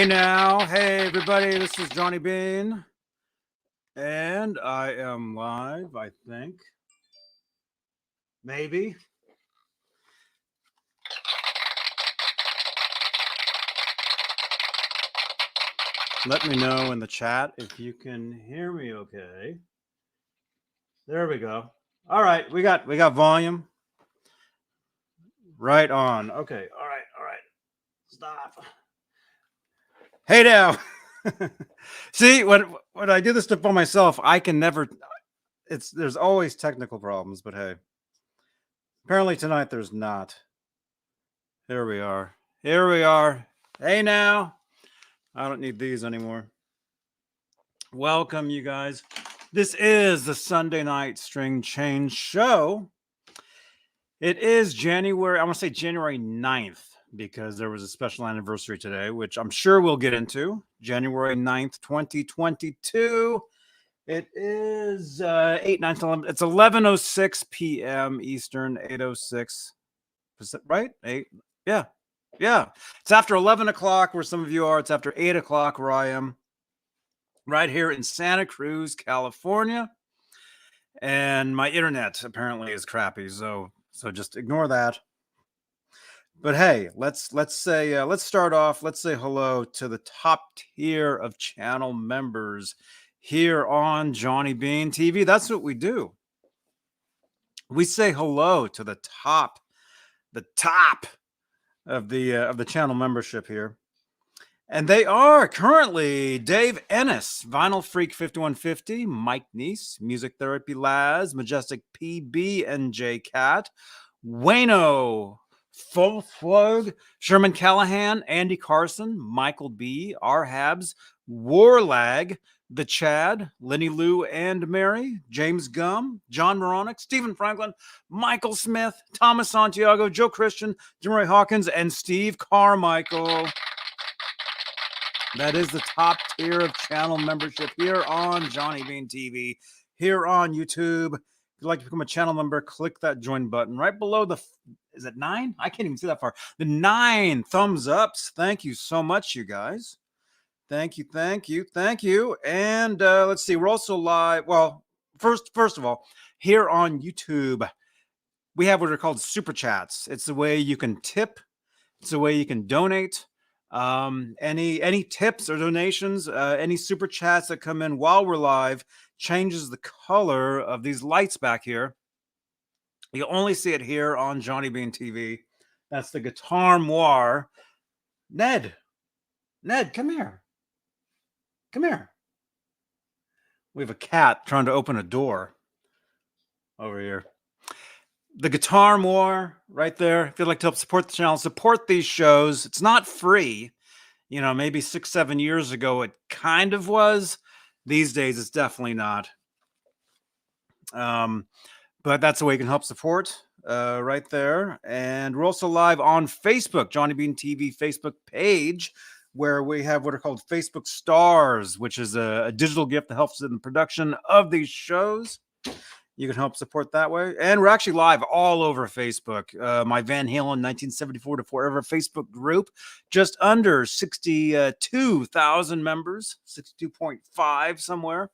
Hey now, hey everybody, this is Johnny Beane, and I am live, I think. Maybe. Let me know in the chat if you can hear me okay. There we go. All right, we got volume. Right on. Okay, all right. Stop. Hey now. See, when I do this stuff by myself, I can never there's always technical problems, but hey. Apparently tonight there's not. Here we are. Hey now. I don't need these anymore. Welcome, you guys. This is the Sunday Night String Change Show. It is January, I want to say January 9th, because there was a special anniversary today, which I'm sure we'll get into. January 9th, 2022. It is 8, 9, 11. It's 11:06 p.m. Eastern, 8:06. Right? 8. Yeah. It's after 11 o'clock where some of you are. It's after 8 o'clock where I am. Right here in Santa Cruz, California. And my internet apparently is crappy, so just ignore that. But hey, let's start off. Let's say hello to the top tier of channel members here on Johnny Beane TV. That's what we do. We say hello to the top of the channel membership here. And they are currently Dave Ennis, Vinyl Freak 5150, Mike Neese, Music Therapy Laz, Majestic PB and J Cat, Wayno, Fulflog, Sherman Callahan, Andy Carson, Michael B, R Habs, Warlag, The Chad, Lenny Lou and Mary, James Gum, John Moronic, Stephen Franklin, Michael Smith, Thomas Santiago, Joe Christian, Jimmy Hawkins, and Steve Carmichael. That is the top tier of channel membership here on Johnny Beane TV, here on YouTube. If you'd like to become a channel member, click that join button right below is it 9? I can't even see that far. The 9 thumbs ups. Thank you so much, you guys. Thank you. And let's see, we're also live. Well, first of all, here on YouTube, we have what are called super chats. It's the way you can tip. It's the way you can donate. Any tips or donations, any super chats that come in while we're live changes the color of these lights back here. You'll only see it here on Johnny Beane TV. That's the Guitar Noir. Ned, come here. We have a cat trying to open a door over here. The Guitar Noir right there. If you'd like to help support the channel, support these shows. It's not free. You know, maybe 6-7 years ago it kind of was. These days it's definitely not. But that's the way you can help support right there. And we're also live on Facebook, Johnny Beane TV Facebook page, where we have what are called Facebook Stars, which is a digital gift that helps in the production of these shows. You can help support that way. And we're actually live all over Facebook. My Van Halen 1974 to Forever Facebook group, just under 62,000 members, 62.5 somewhere.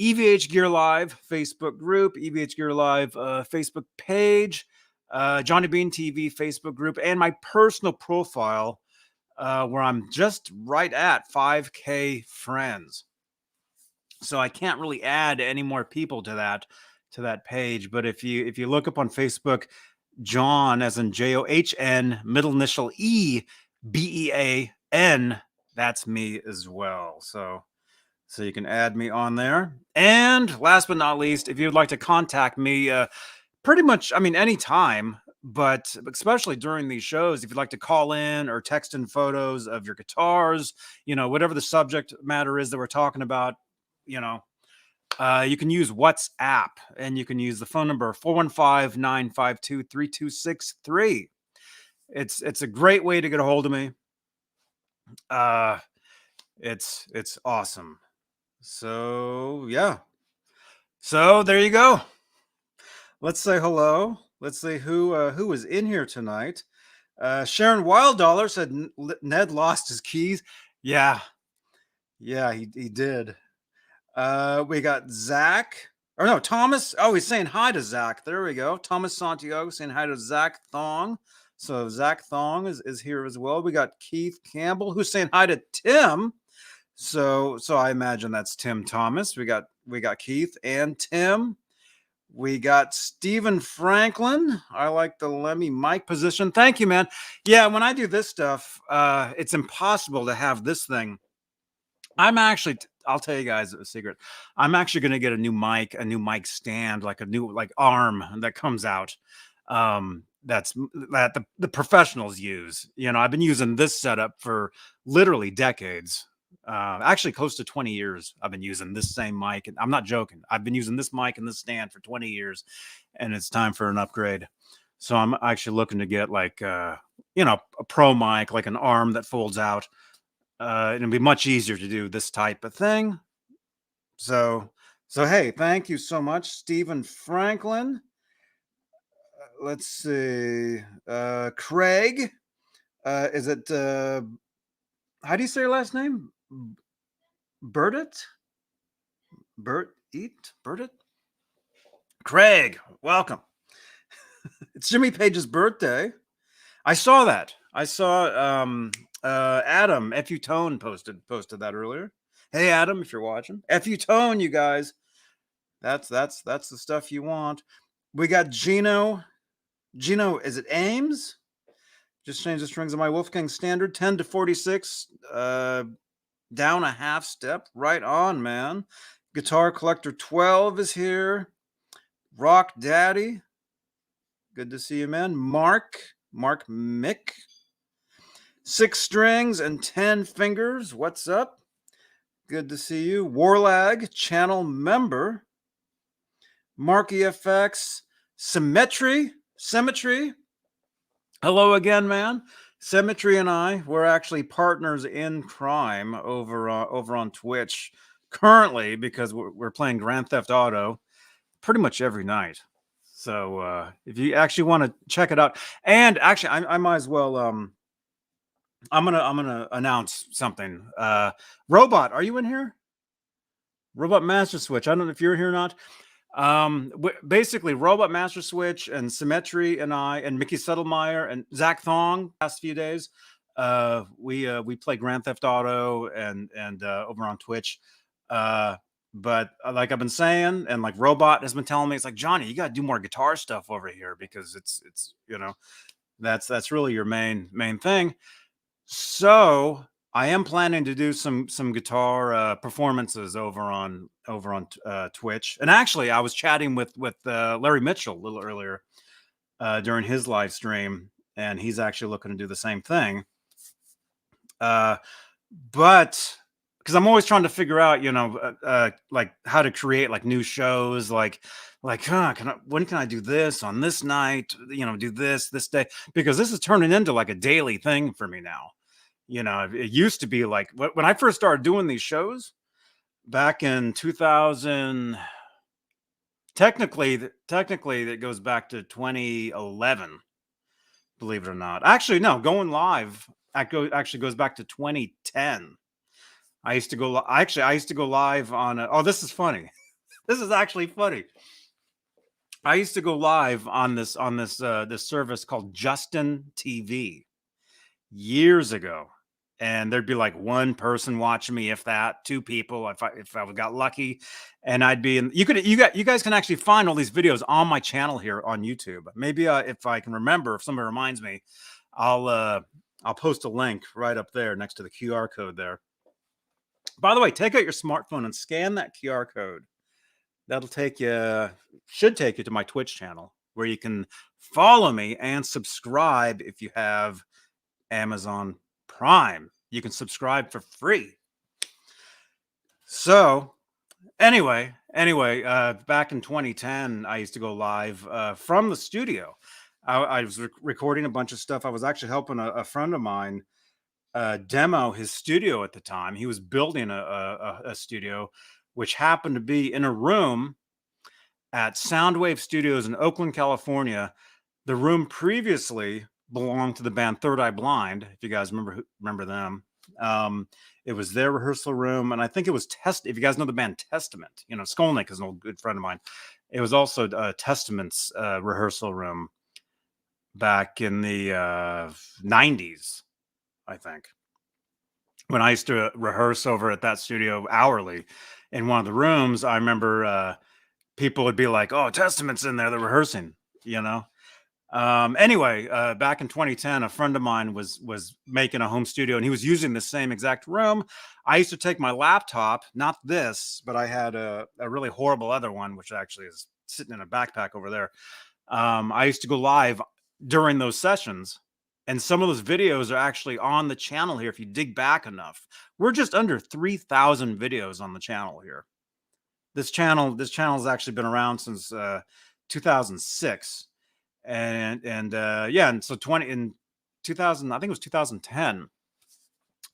EVH Gear Live Facebook group, EVH Gear Live Facebook page, Johnny Beane TV Facebook group, and my personal profile where I'm just right at 5K friends. So I can't really add any more people to that page. But if you look up on Facebook, John as in John, middle initial EBEAN, that's me as well. So you can add me on there. And last but not least, if you'd like to contact me, pretty much, I mean, anytime, but especially during these shows, if you'd like to call in or text in photos of your guitars, you know, whatever the subject matter is that we're talking about, you know, you can use WhatsApp, and you can use the phone number 415-952-3263. It's a great way to get a hold of me. It's awesome. So yeah. So there you go. Let's say hello. Let's see who is in here tonight. Sharon Wilddollar said Ned lost his keys. Yeah. Yeah, he did. We got Zach, or no, Thomas. Oh, he's saying hi to Zach. There we go. Thomas Santiago saying hi to Zach Thong. So Zach Thong is here as well. We got Keith Campbell who's saying hi to Tim. So I imagine that's Tim Thomas. We got Keith and Tim. We got Stephen Franklin. I like the Lemmy mic position. Thank you, man. Yeah, when I do this stuff, it's impossible to have this thing. I'm actually, I'll tell you guys a secret. I'm actually going to get a new mic stand, like a new like arm that comes out. That the professionals use. You know, I've been using this setup for literally decades. Actually, close to 20 years. I've been using this same mic, and I'm not joking. I've been using this mic and this stand for 20 years, and it's time for an upgrade. So I'm actually looking to get like, a pro mic, like an arm that folds out. It'll be much easier to do this type of thing. So, so hey, thank you so much, Stephen Franklin. Let's see, Craig. Is it? How do you say your last name? Burdett. Bert Eat Burdett. Craig, welcome. It's Jimmy Page's birthday. I saw that. I saw Adam Fu Tone posted that earlier. Hey Adam, if you're watching, Fu Tone, you guys. That's the stuff you want. We got Gino. Gino, is it Ames? Just change the strings of my Wolfgang standard 10 to 46. Down a half step. Right on, man. Guitar Collector 12 is here. Rock Daddy. Good to see you, man. Mark Mick. 6 strings and 10 fingers. What's up? Good to see you. Warlag, channel member. Marky FX. Symmetry. Hello again, man. Symmetry and I, we're actually partners in crime over on Twitch currently because we're playing Grand Theft Auto pretty much every night. So if you actually want to check it out, and actually I might as well I'm gonna announce something. Robot, are you in here? Robot Master Switch. I don't know if you're here or not. Basically, Robot Master Switch and Symmetry and I and Mickey Settlemeyer and Zach Thong past few days. We play Grand Theft Auto and over on Twitch. But like I've been saying, and like Robot has been telling me, it's like, Johnny, you got to do more guitar stuff over here because it's that's really your main thing. So I am planning to do some guitar performances over on Twitch. And actually, I was chatting with Larry Mitchell a little earlier during his live stream, and he's actually looking to do the same thing. But because I'm always trying to figure out, like how to create like new shows, like when can I do this on this night? Do this day, because this is turning into like a daily thing for me now. It used to be like when I first started doing these shows back in 2000. Technically, that goes back to 2011. Believe it or not. Actually, no, going live actually goes back to 2010. I used to go. I used to go live on. Oh, this is funny. This is actually funny. I used to go live on this this service called Justin TV years ago, and there'd be like one person watching me, if that, 2 people, if I got lucky, and I'd be in. You guys can actually find all these videos on my channel here on YouTube. Maybe if I can remember, if somebody reminds me, I'll post a link right up there next to the QR code there. By the way, take out your smartphone and scan that QR code. That'll should take you to my Twitch channel where you can follow me and subscribe if you have Amazon Prime. You can subscribe for free. So anyway, back in 2010, I used to go live from the studio. I was recording a bunch of stuff. I was actually helping a friend of mine demo his studio at the time. He was building a studio, which happened to be in a room at Soundwave Studios in Oakland, California. The room previously belonged to the band Third Eye Blind, if you guys remember them. Um, it was their rehearsal room, and I think it was Test. If you guys know the band Testament, you know Skolnick is an old good friend of mine. It was also Testament's rehearsal room back in the '90s, I think, when I used to rehearse over at that studio hourly. In one of the rooms, I remember people would be like, "Oh, Testament's in there; they're rehearsing," you know. Anyway, back in 2010, a friend of mine was making a home studio, and he was using the same exact room. I used to take my laptop, not this, but I had a really horrible other one, which actually is sitting in a backpack over there. I used to go live during those sessions, and some of those videos are actually on the channel here. If you dig back enough, we're just under 3,000 videos on the channel here. This channel has actually been around since 2006, and yeah, and so 20 in 2000, I think it was 2010,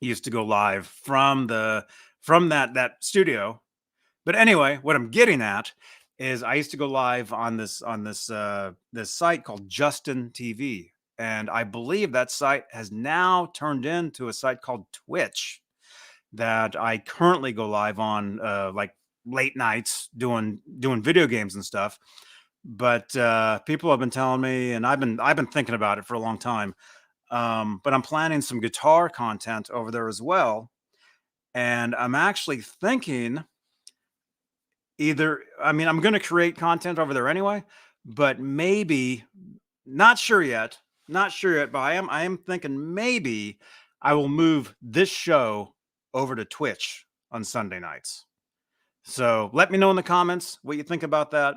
used to go live from that studio. But anyway, what I'm getting at is I used to go live on this site called Justin TV, and I believe that site has now turned into a site called Twitch that I currently go live on, like late nights doing video games and stuff. But people have been telling me, and I've been thinking about it for a long time. But I'm planning some guitar content over there as well, and I'm actually thinking either. I mean, I'm going to create content over there anyway, but maybe not sure yet. Not sure yet, but I am thinking maybe I will move this show over to Twitch on Sunday nights. So let me know in the comments what you think about that,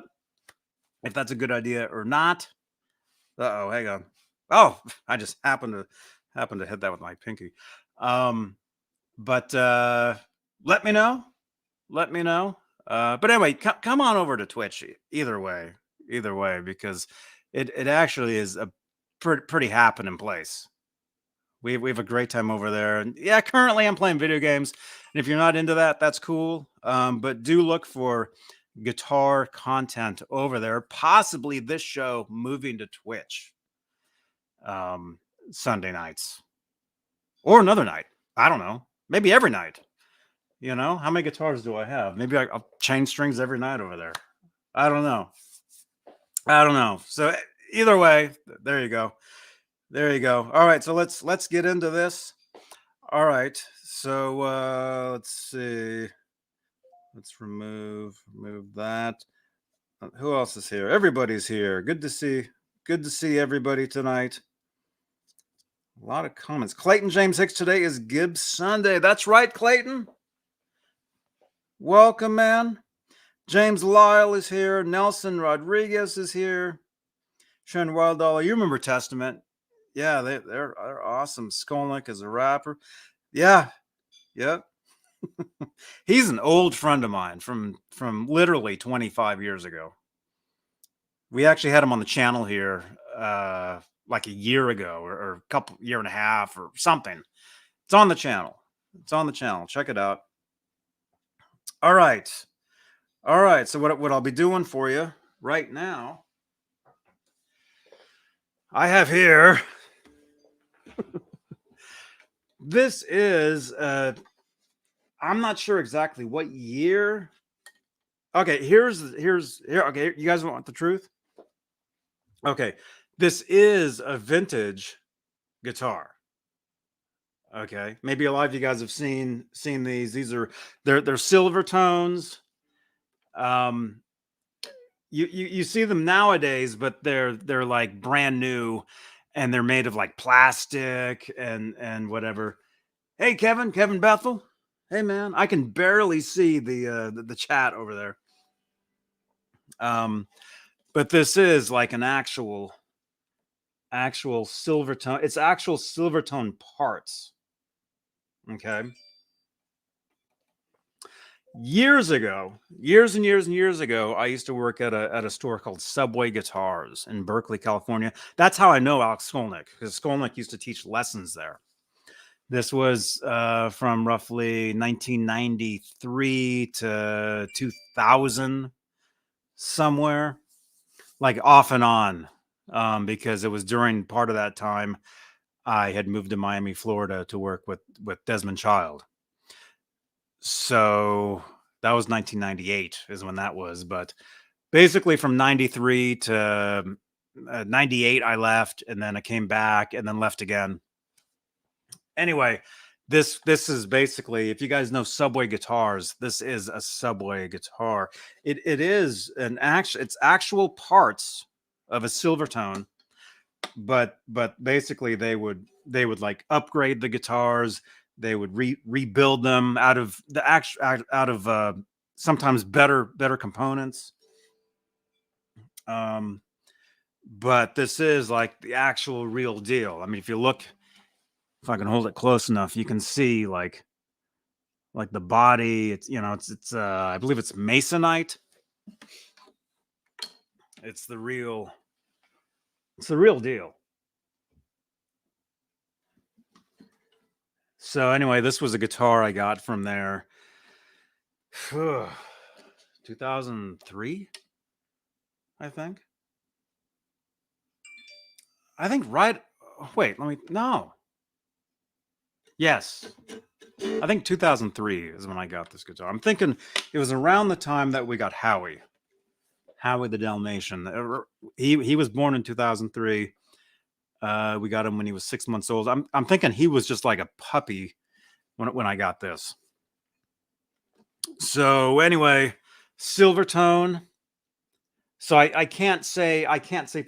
if that's a good idea or not. Uh-oh, hang on. Oh, I just happened to hit that with my pinky. Um, but let me know. Let me know. But anyway, come on over to Twitch either way, because it actually is a pretty happening place. We have a great time over there. And yeah, currently I'm playing video games. And if you're not into that, that's cool. But do look for guitar content over there. Possibly this show moving to Twitch um, Sunday nights or another night. I don't know. Maybe every night. You know, how many guitars do I have? Maybe I'll change strings every night over there. I don't know. I don't know. So either way, there you go. There you go. All right, so let's get into this. All right. So let's see. Let's remove that. Who else is here? Everybody's here. Good to see everybody tonight. A lot of comments. Clayton James Hicks, today is Gibbs Sunday. That's right, Clayton. Welcome, man. James Lyle is here. Nelson Rodriguez is here. Sharon Wilddollar, you remember Testament? Yeah, they're awesome. Skolnick is a rapper. Yeah, yep. He's an old friend of mine from literally 25 years ago. We actually had him on the channel here like a year ago, or a couple year and a half or something. It's on the channel. It's on the channel. Check it out. All right. All right. So what I'll be doing for you right now, I have here. This is I'm not sure exactly what year. Okay, here. Okay, you guys want the truth? Okay, this is a vintage guitar. Okay, maybe a lot of you guys have seen these. They're silver tones. Um, you see them nowadays, but they're like brand new, and they're made of like plastic and whatever. Hey, Kevin Bethel. Hey, man, I can barely see the chat over there. But this is like an actual silver tone. It's actual silver tone parts. Okay. Years ago, years and years and years ago, I used to work at a store called Subway Guitars in Berkeley, California. That's how I know Alex Skolnick, because Skolnick used to teach lessons there. This was from roughly 1993 to 2000, somewhere, like off and on, because it was during part of that time I had moved to Miami, Florida to work with Desmond Child. So that was 1998 is when that was. But basically from 93 to 98, I left, and then I came back and then left again. Anyway, this is basically, if you guys know Subway guitars, this is a Subway guitar. It is it's actual parts of a Silvertone, but basically they would like upgrade the guitars. They would rebuild them out of the out of sometimes better components. But this is like the actual real deal. I mean, if you look, if I can hold it close enough, you can see like the body. It's, you know, it's I believe it's masonite. It's the real deal. So anyway, this was a guitar I got from there. 2003, I think. Right. Wait, let me. No. Yes. I think 2003 is when I got this guitar. I'm thinking it was around the time that we got Howie the Dalmatian. He was born in 2003. We got him when he was 6 months old. I'm thinking he was just like a puppy when I got this. So anyway, Silvertone. So I can't say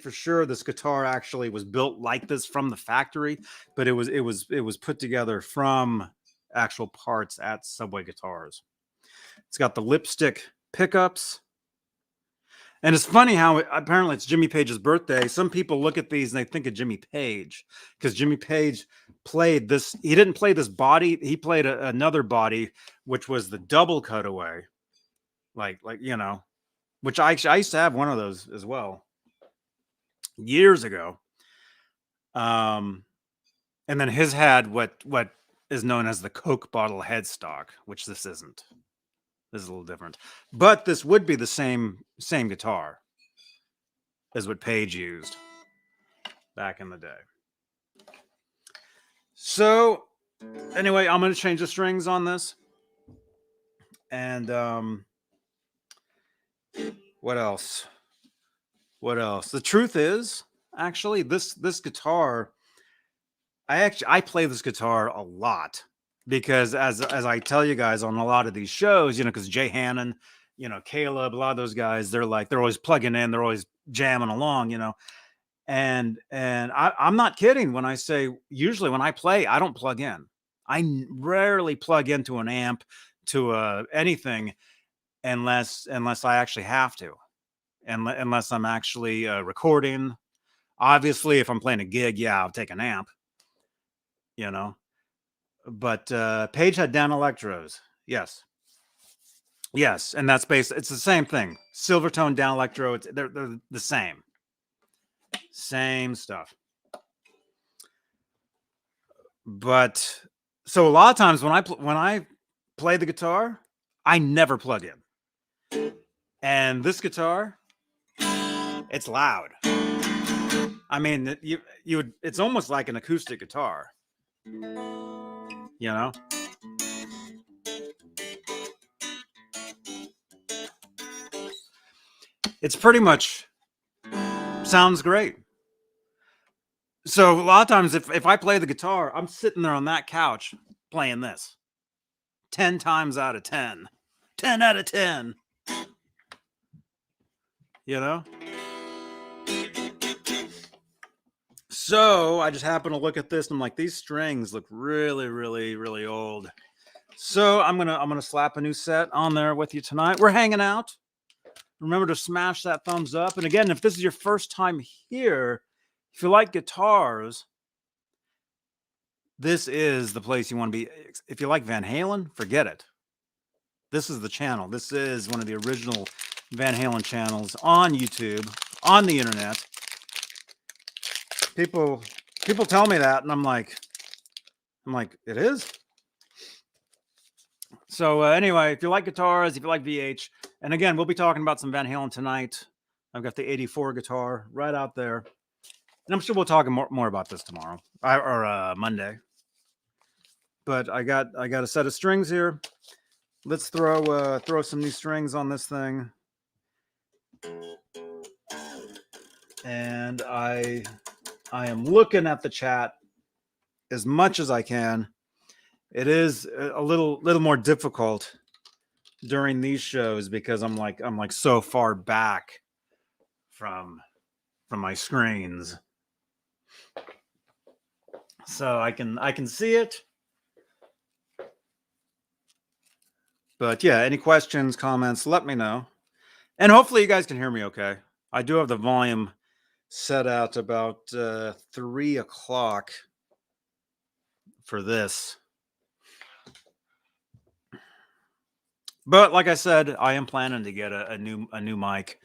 for sure this guitar actually was built like this from the factory, but it was put together from actual parts at Subway Guitars. It's got the lipstick pickups. And it's funny how apparently it's Jimmy Page's birthday. Some people look at these and they think of Jimmy Page, because Jimmy Page played this. He didn't play this body. He played another body, which was the double cutaway. Like, you know, which I used to have one of those as well years ago. And then his had what is known as the Coke bottle headstock, which this isn't. This is a little different, but this would be the same guitar as what Page used back in the day. So anyway, I'm going to change the strings on this. And what else? The truth is, actually, this guitar, I play this guitar a lot, because as I tell you guys on a lot of these shows, you know, because Jay Hannon, you know, Caleb, a lot of those guys, they're always plugging in, they're always jamming along, you know. And I'm not kidding when I say, usually when I play, I don't plug in. I rarely plug into an amp, to anything, unless I actually have to, unless I'm actually recording. Obviously, if I'm playing a gig, yeah, I'll take an amp, you know. But Page had down electros. Yes, and that's it's the same thing. Silvertone down electro. They're the same stuff. But so a lot of times when I play the guitar, I never plug in. And this guitar, it's loud. I mean, it's almost like an acoustic guitar, you know. It's pretty much sounds great. So a lot of times if I play the guitar, I'm sitting there on that couch playing this 10 times out of 10. 10 out of 10. You know? So I just happened to look at this and I'm like, these strings look really, really, really old. So I'm gonna slap a new set on there with you tonight. We're hanging out. Remember to smash that thumbs up. And again, if this is your first time here, if you like guitars, this is the place you want to be. If you like Van Halen, forget it. This is the channel. This is one of the original Van Halen channels on YouTube, on the internet. People tell me that, and I'm like, it is. So anyway, if you like guitars, if you like VH, and again, we'll be talking about some Van Halen tonight. I've got the '84 guitar right out there. And I'm sure we'll talk more about this tomorrow or Monday. But I got a set of strings here. Let's throw some new strings on this thing. And I am looking at the chat as much as I can. It is a little more difficult during these shows because I'm like so far back from my screens. So I can see it. But yeah, any questions, comments, let me know. And hopefully you guys can hear me okay. I do have the volume set out about 3 o'clock for this. But like I said, I am planning to get a new mic,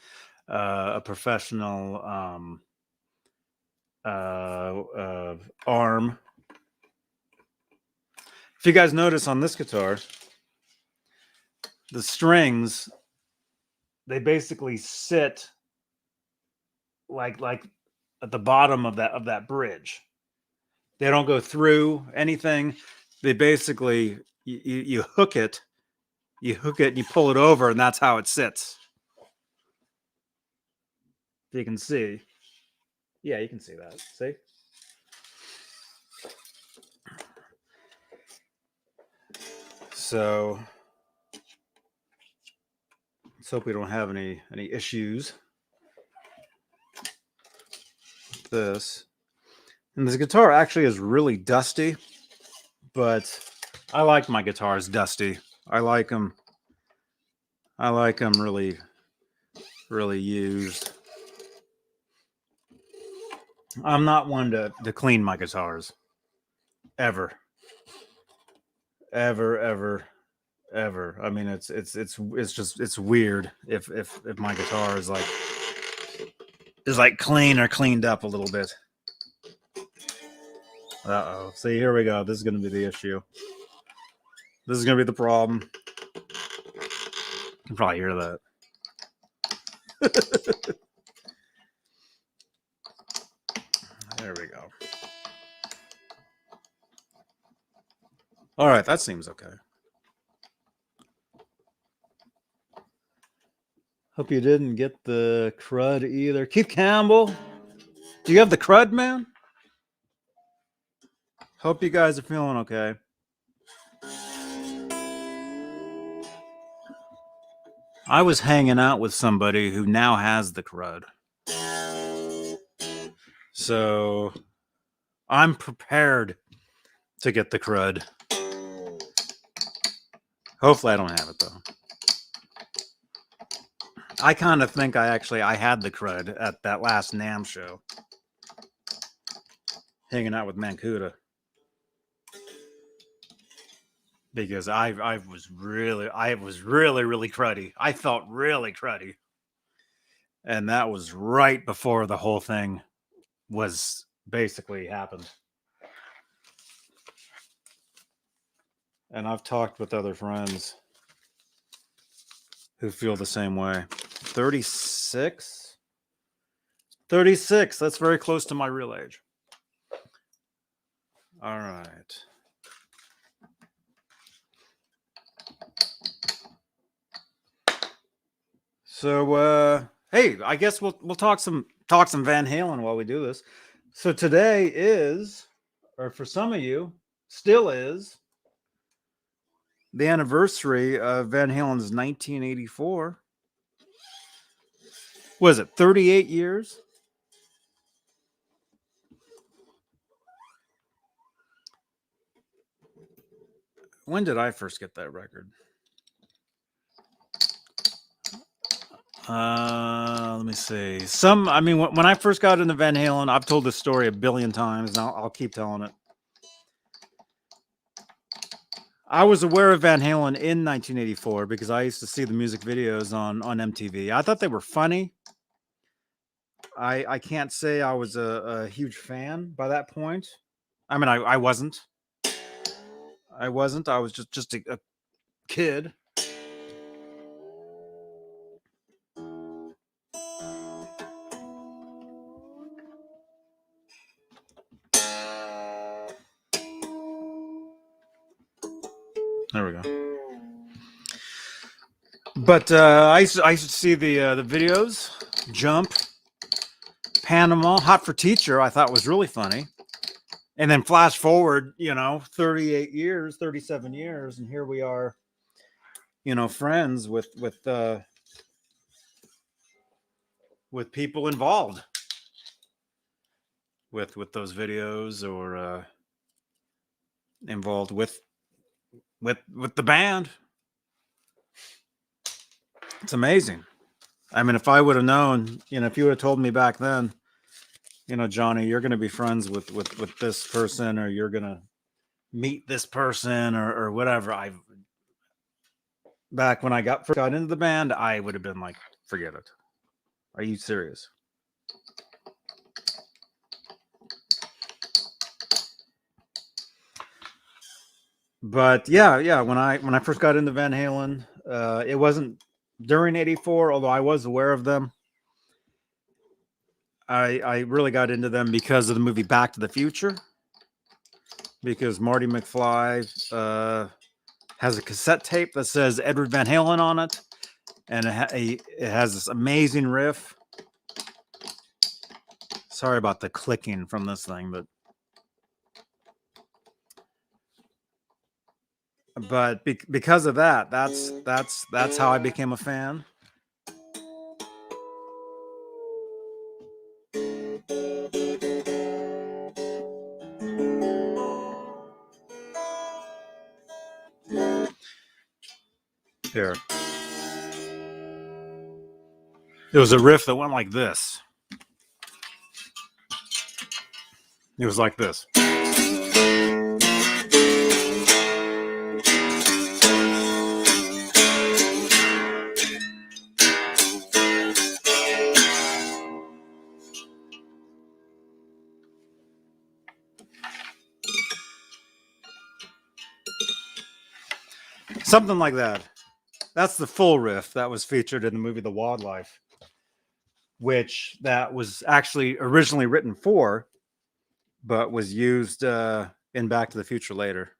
a professional arm. If you guys notice on this guitar, the strings, they basically sit like at the bottom of that bridge. They don't go through anything. They basically you hook it, and you pull it over, and that's how it sits. You can see. Yeah, you can see that. See? So let's hope we don't have any issues with this. And this guitar actually is really dusty, but I like my guitars dusty. I like them really, really used. I'm not one to clean my guitars. Ever. Ever. I mean, it's weird if my guitar is like clean or cleaned up a little bit. Uh-oh. See, here we go. This is going to be the issue. This is going to be the problem. You can probably hear that. There we go. All right, that seems okay. Hope you didn't get the crud either. Keith Campbell, do you have the crud, man? Hope you guys are feeling okay. I was hanging out with somebody who now has the crud. So I'm prepared to get the crud. Hopefully I don't have it though. I kind of think I had the crud at that last NAMM show. Hanging out with Mancuda. Because I was really cruddy. I felt really cruddy. And that was right before the whole thing was basically happened. And I've talked with other friends who feel the same way. 36? 36. That's very close to my real age. All right. So hey, I guess we'll talk some Van Halen while we do this. So today is, or for some of you, still is, the anniversary of Van Halen's 1984. Was it 38 years? When did I first get that record? Let me see. When I first got into Van Halen, I've told this story a billion times, and I'll keep telling it. I was aware of Van Halen in 1984 because I used to see the music videos on MTV. I thought they were funny. I can't say I was a huge fan by that point. I mean, I wasn't. I was just a kid. But I used to see the videos, Jump, Panama, Hot for Teacher. I thought was really funny. And then flash forward, 38 years, 37 years, and here we are, friends with people involved with those videos, or involved with the band. It's amazing. I mean, if I would have known, if you would have told me back then, Johnny, you're going to be friends with this person, or you're going to meet this person, or whatever. Back when I first got into the band, I would have been like, forget it. Are you serious? But yeah, when I first got into Van Halen, it wasn't during '84, although I was aware of them. I really got into them because of the movie Back to the Future, because Marty McFly has a cassette tape that says Edward Van Halen on it, and it has this amazing riff. Sorry about the clicking from this thing, but because of that, that's how I became a fan. Here, there was a riff that went like this. It was like this. Something like that. That's the full riff that was featured in the movie The Wildlife, which that was actually originally written for, but was used in Back to the Future later.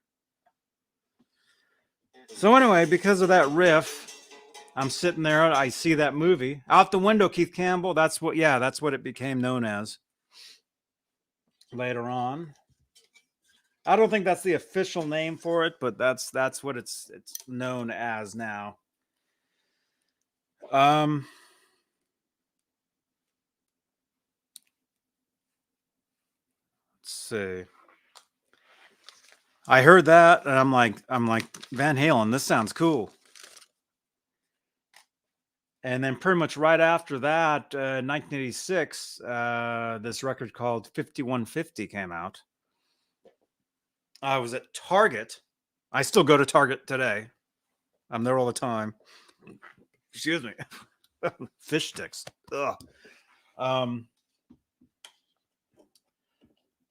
So anyway, because of that riff, I'm sitting there, I see that movie. Out the Window, Keith Campbell. That's what it became known as later on. I don't think that's the official name for it, but that's what it's known as now. Let's see. I heard that, and I'm like Van Halen. This sounds cool. And then pretty much right after that, 1986, this record called 5150 came out. I was at Target. I still go to Target today. I'm there all the time. Excuse me. Fish sticks. Ugh.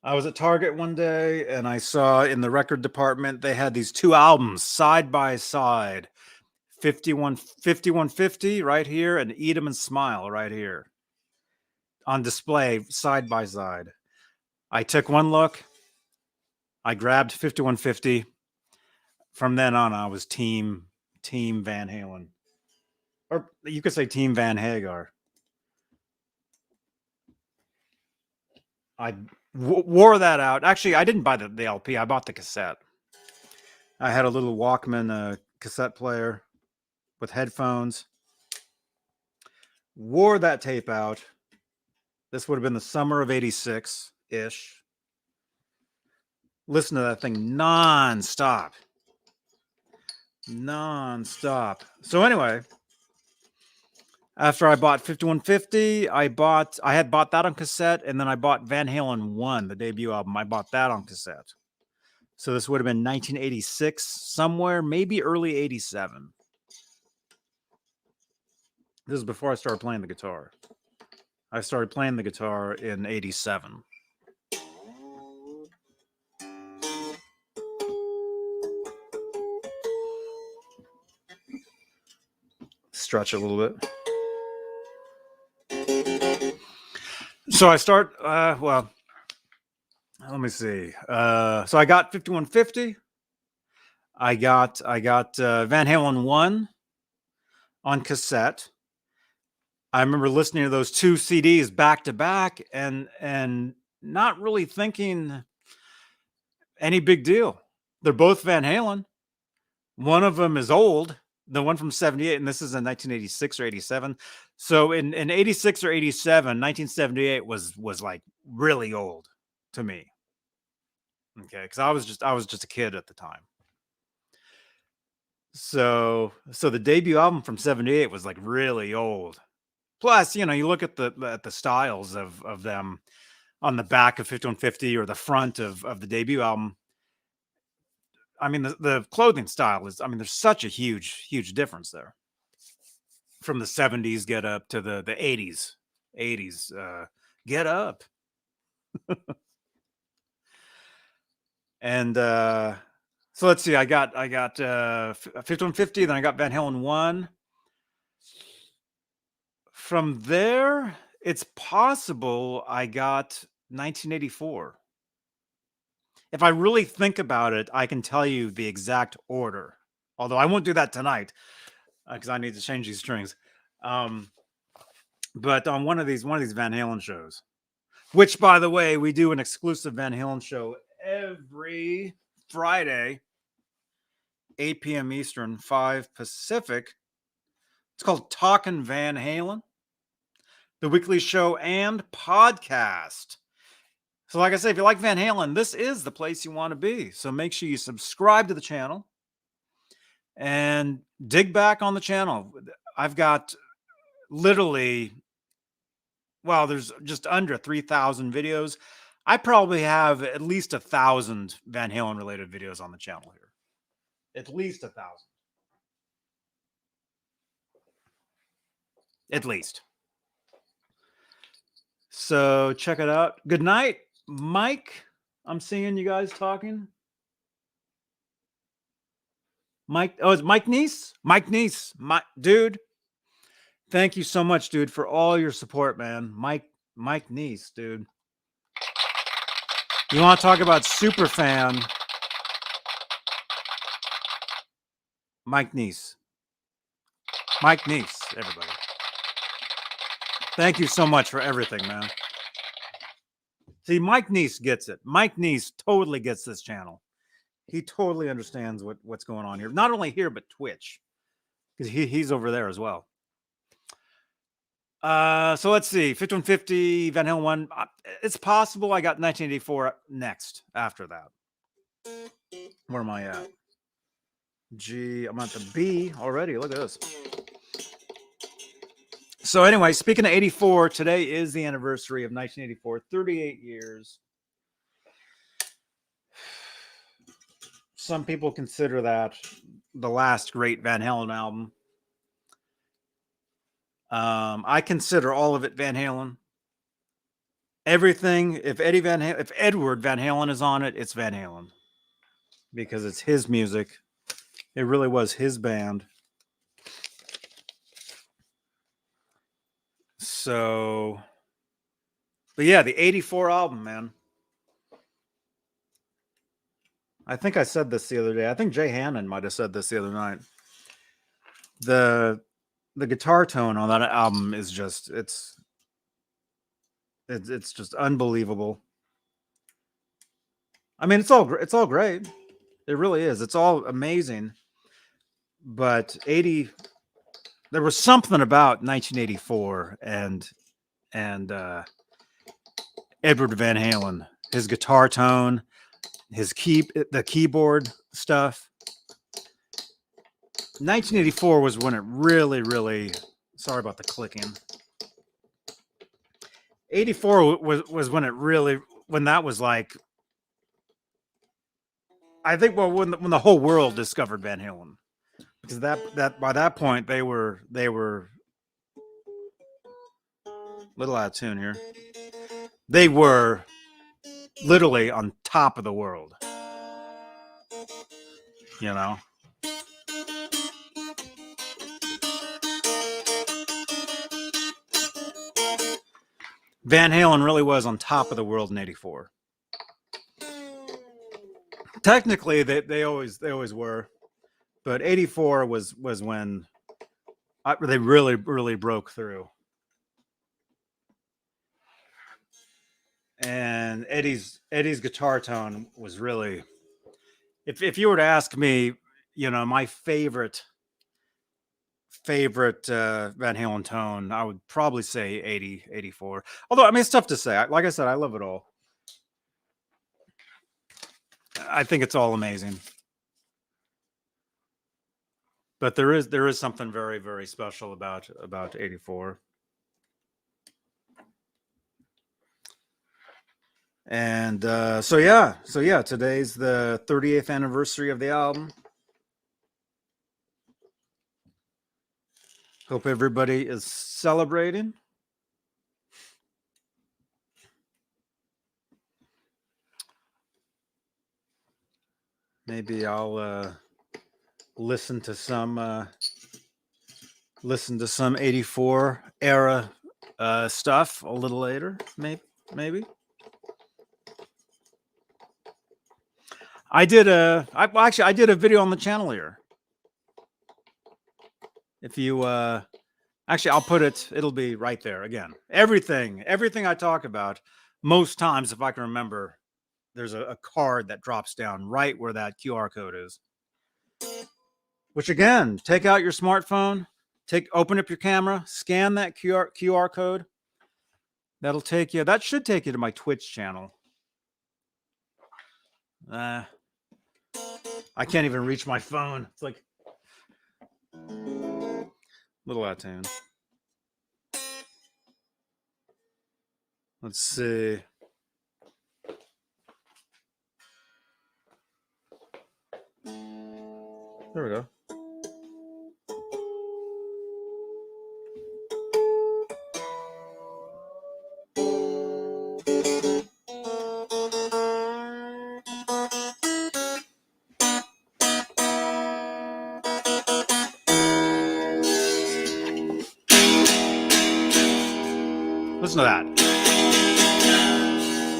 I was at Target one day, and I saw in the record department, they had these two albums side by side. 5150 right here, and Eat 'em and Smile right here on display side by side. I took one look. I grabbed 5150. From then on, I was team Van Halen, or you could say Team Van Hagar. I wore that out. Actually, I didn't buy the LP. I bought the cassette. I had a little Walkman cassette player with headphones. Wore that tape out. This would have been the summer of '86-ish. Listen to that thing non-stop. So anyway, after I bought 5150, I had bought that on cassette, and then I bought Van Halen 1, the debut album. I bought that on cassette. So this would have been 1986, somewhere, maybe early '87. This is before I started playing the guitar. I started playing the guitar in '87. Stretch a little bit. So I start, well, let me see. So I got 5150. I got Van Halen 1. on cassette. I remember listening to those 2 CDs back to back and not really thinking any big deal. They're both Van Halen. One of them is old, the one from 78, and this is in 1986 or 87. So in 86 or 87, 1978 was like really old to me. Okay, because I was just a kid at the time. So the debut album from 78 was like really old. Plus, you know, you look at the styles of them on the back of 5150 or the front of the debut album. I mean, the clothing style is, I mean, there's such a huge difference there from the 70s get up to the 80s get up. And so let's see, I got 5150, then I got Van Halen 1. From there, it's possible I got 1984. If I really think about it, I can tell you the exact order. Although I won't do that tonight because I need to change these strings. But on one of these Van Halen shows, which by the way, we do an exclusive Van Halen show every Friday, 8 p.m. Eastern, 5 Pacific. It's called Talkin' Van Halen, the weekly show and podcast. So like I say, if you like Van Halen, this is the place you want to be. So make sure you subscribe to the channel and dig back on the channel. I've got literally, well, there's just under 3,000 videos. I probably have at least 1,000 Van Halen related videos on the channel here. At least 1,000. At least. So check it out. Good night, Mike. I'm seeing you guys talking. Mike, oh, it's Mike Neese? Mike Neese. Dude, thank you so much, dude, for all your support, man. Mike Neese, dude. You want to talk about super fan? Mike Neese. Mike Neese, everybody. Thank you so much for everything, man. See, Mike Neese gets it. Mike Neese totally gets this channel. He totally understands what's going on here. Not only here, but Twitch. Because he's over there as well. So let's see. 5150, Van Halen 1. It's possible I got 1984 next after that. Where am I at? G. I'm at the B already. Look at this. So anyway, speaking of 84, today is the anniversary of 1984. 38 years. Some people consider that the last great Van Halen album. I consider all of it Van Halen. Everything. If Edward Van Halen is on it, it's Van Halen because it's his music. It really was his band. So, but yeah, the 84 album, man. I think I said this the other day. I think Jay Hannon might have said this the other night. The guitar tone on that album is just it's just unbelievable. I mean, it's all great. It really is. It's all amazing. But there was something about 1984 and Edward Van Halen, his guitar tone, the keyboard stuff. 1984 was when it really, sorry about the clicking. 84 was when that was like, I think, well, when the whole world discovered Van Halen, because that by that point they were a little out of tune here. They were literally on top of the world, you know. Van Halen really was on top of the world in 84. Technically, they always were, but 84 was when They really, really broke through. And Eddie's guitar tone was really, if you were to ask me, my favorite Van Halen tone, I would probably say 80, 84. Although, I mean, it's tough to say. Like I said, I love it all. I think it's all amazing. But there is something very, very special about 84. And so yeah, today's the 38th anniversary of the album. Hope everybody is celebrating. Maybe I'll listen to some 84 era stuff a little later. Maybe. I did I did a video on the channel here. If you actually, I'll put it. It'll be right there again. Everything I talk about, most times, if I can remember, there's a card that drops down right where that QR code is. Which again, take out your smartphone, open up your camera, scan that QR code. That'll take you. That should take you to my Twitch channel. I can't even reach my phone. It's like little out of tune. Let's see. There we go. Listen to that.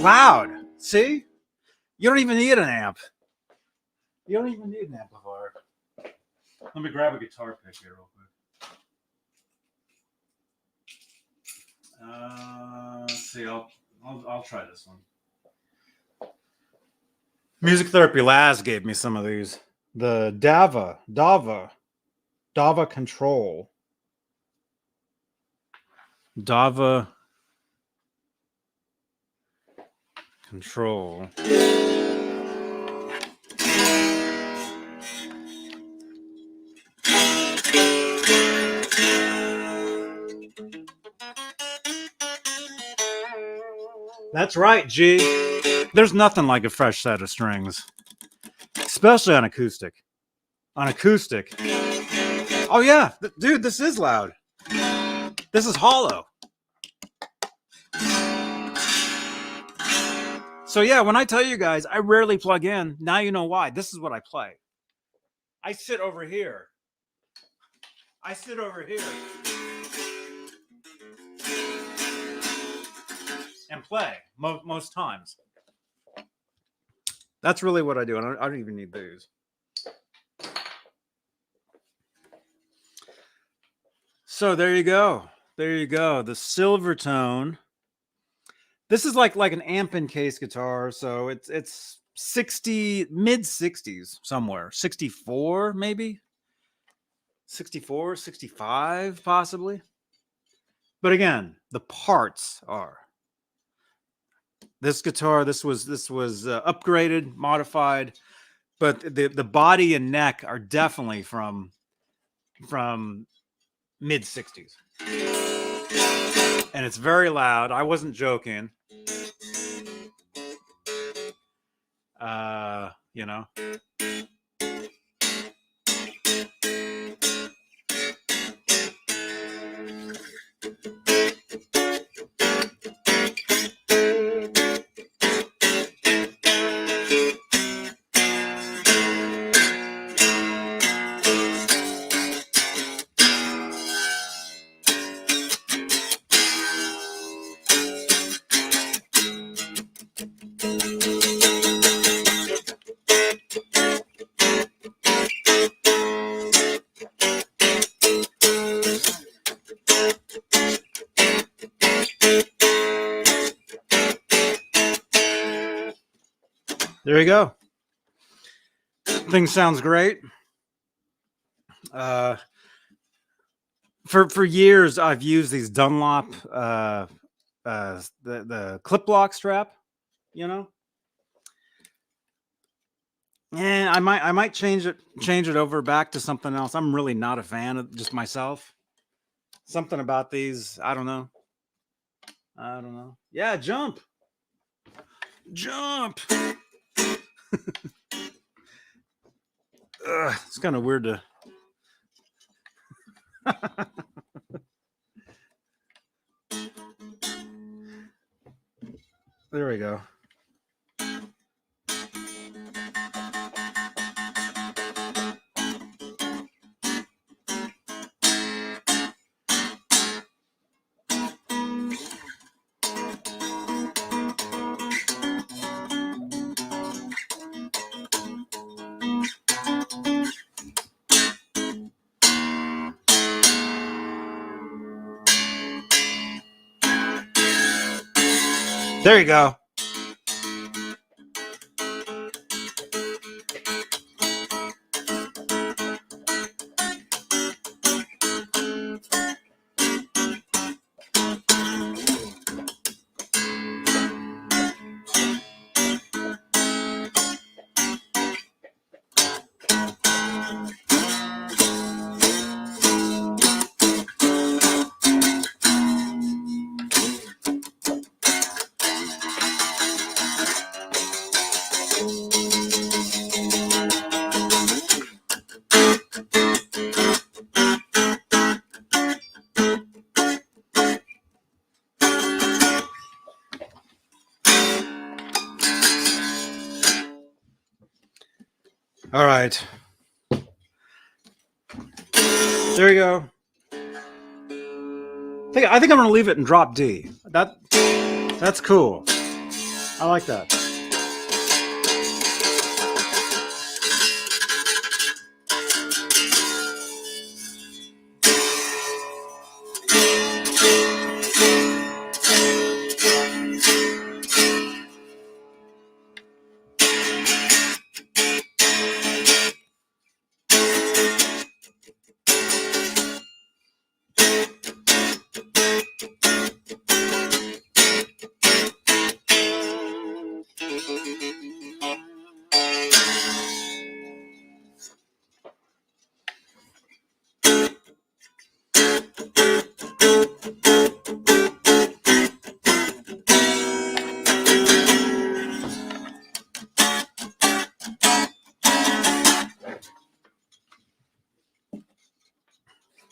Loud. See? You don't even need an amp. You don't even need an amplifier. Let me grab a guitar pick here real quick. Let's see. I'll try this one. Music Therapy Laz gave me some of these. The Dava Control. Dava Control. That's right, G. There's nothing like a fresh set of strings, especially on acoustic. On acoustic. Oh yeah, dude, this is loud. This is hollow. So yeah, when I tell you guys, I rarely plug in. Now you know why. This is what I play. I sit over here. And play most times. That's really what I do. And I don't even need these. So there you go. The silver tone. This is like an amp in case guitar. So it's 60, mid 60s somewhere. 64 maybe. 64, 65 possibly. But again, the parts are. This guitar, this was upgraded, modified, but the body and neck are definitely from mid 60s. And it's very loud. I wasn't joking. You know. There you go. Thing sounds great. For years, I've used these Dunlop, the clip lock strap, you know. And I might change it over back to something else. I'm really not a fan of just myself. Something about these, I don't know. Yeah, jump. It's kind of weird to. There we go. There you go. All right. There you go. I think I'm gonna leave it in drop D. That's cool. I like that.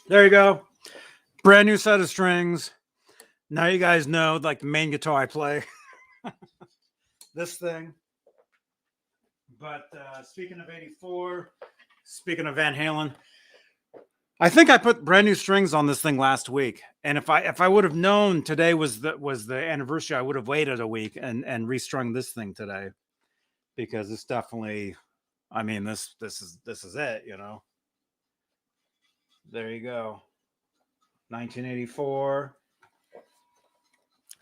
There you go. Brand new set of strings. Now you guys know, like, the main guitar I play. This thing. But speaking of 84, speaking of Van Halen, I think I put brand new strings on this thing last week. And if I would have known today was the anniversary, I would have waited a week and restrung this thing today, because it's definitely, I mean, this is it, you know. There you go. 1984.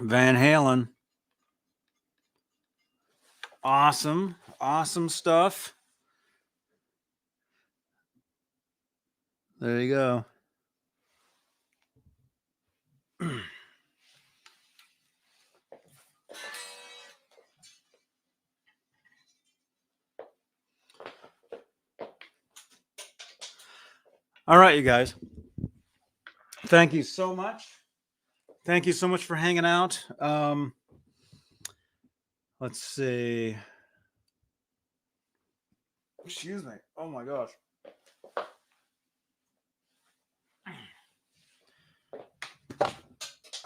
Van Halen. Awesome stuff. There you go. All right, you guys. Thank you so much. Thank you so much for hanging out. Let's see. Excuse me. Oh my gosh.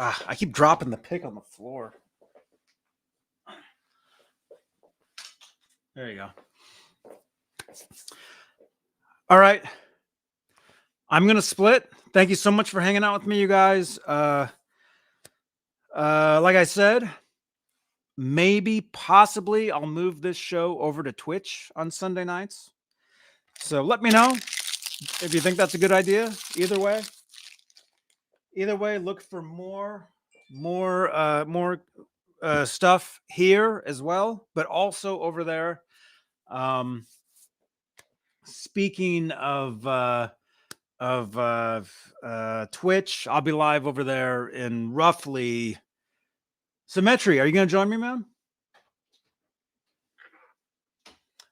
I keep dropping the pick on the floor. There you go. All right. I'm going to split. Thank you so much for hanging out with me, you guys. Like I said, possibly I'll move this show over to Twitch on Sunday nights. So let me know if you think that's a good idea. Either way, look for more stuff here as well, but also over there. Speaking of Twitch, I'll be live over there in roughly. Symmetry, are you going to join me, man?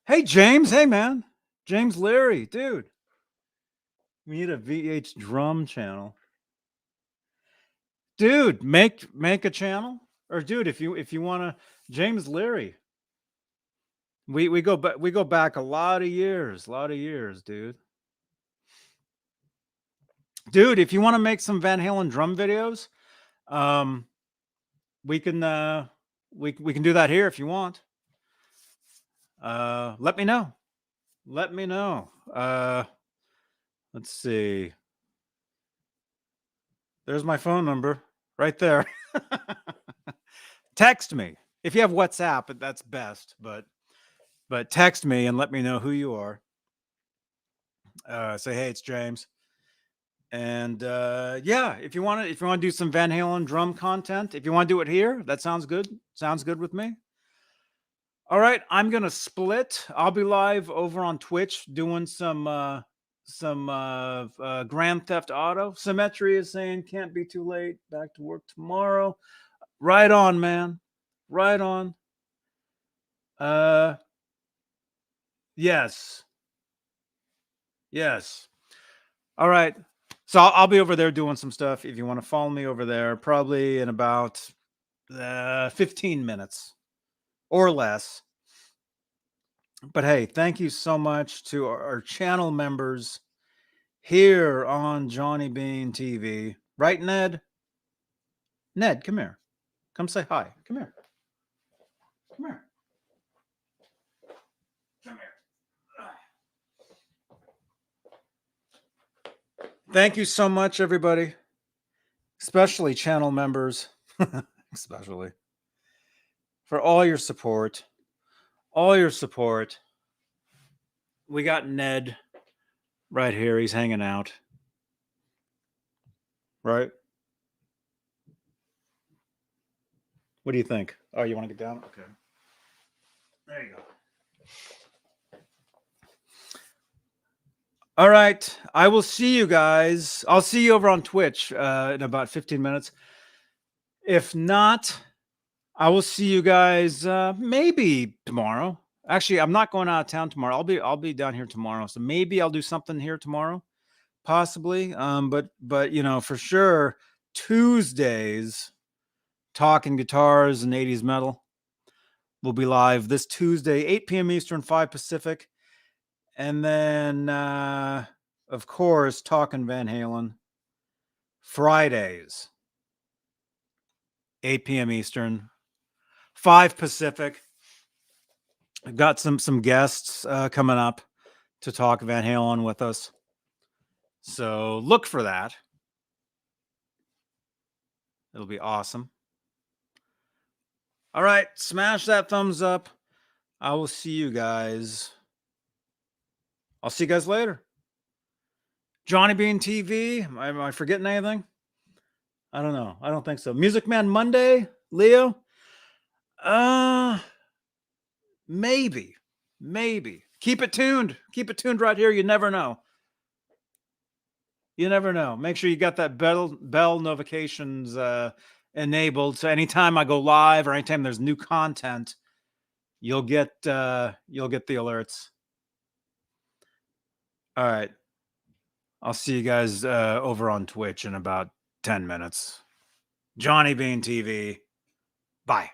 Hey, James. Hey, man. James Leary, dude. We need a VH drum channel. Dude, make a channel. Or dude, if you want to, James Leary. We go back a lot of years, dude. Dude, if you want to make some Van Halen drum videos, we can we can do that here if you want. Let me know. Let me know. Let's see. There's my phone number right there. Text me. If you have WhatsApp, that's best, but text me and let me know who you are. Say, hey, it's James. And yeah, if you want to do some Van Halen drum content, if you want to do it here, that sounds good. Sounds good with me. All right, I'm gonna split. I'll be live over on Twitch doing some Grand Theft Auto. Symmetry is saying can't be too late. Back to work tomorrow. Right on, man. Right on. Yes. Yes. All right. So I'll be over there doing some stuff. If you want to follow me over there, probably in about 15 minutes or less. But hey, thank you so much to our channel members here on Johnny Beane TV. Right, Ned? Ned, come here. Come say hi. Come here. Come here. Come here. Thank you so much, everybody. Especially channel members. Especially. For all your support. All your support. We got Ned right here. He's hanging out. Right? What do you think? Oh, you want to get down? Okay. There you go. All right. I will see you guys. I'll see you over on Twitch in about 15 minutes. If not, I will see you guys maybe tomorrow. Actually, I'm not going out of town tomorrow. I'll be down here tomorrow. So maybe I'll do something here tomorrow, possibly. But you know, for sure, Tuesdays, talking guitars and 80s metal will be live this Tuesday, 8 p.m. Eastern, 5 Pacific. And then, of course, talking Van Halen Fridays, 8 p.m. Eastern, 5 Pacific. I've got some guests coming up to talk Van Halen with us. So look for that. It'll be awesome. All right. Smash that thumbs up. I will see you guys. I'll see you guys later. Johnny Beane TV. Am I forgetting anything? I don't know. I don't think so. Music Man Monday, Leo. Maybe. Keep it tuned. Keep it tuned right here. You never know. You never know. Make sure you got that bell notifications enabled. So anytime I go live or anytime there's new content, you'll get the alerts. All right. I'll see you guys over on Twitch in about 10 minutes. Johnny Beane TV. Bye.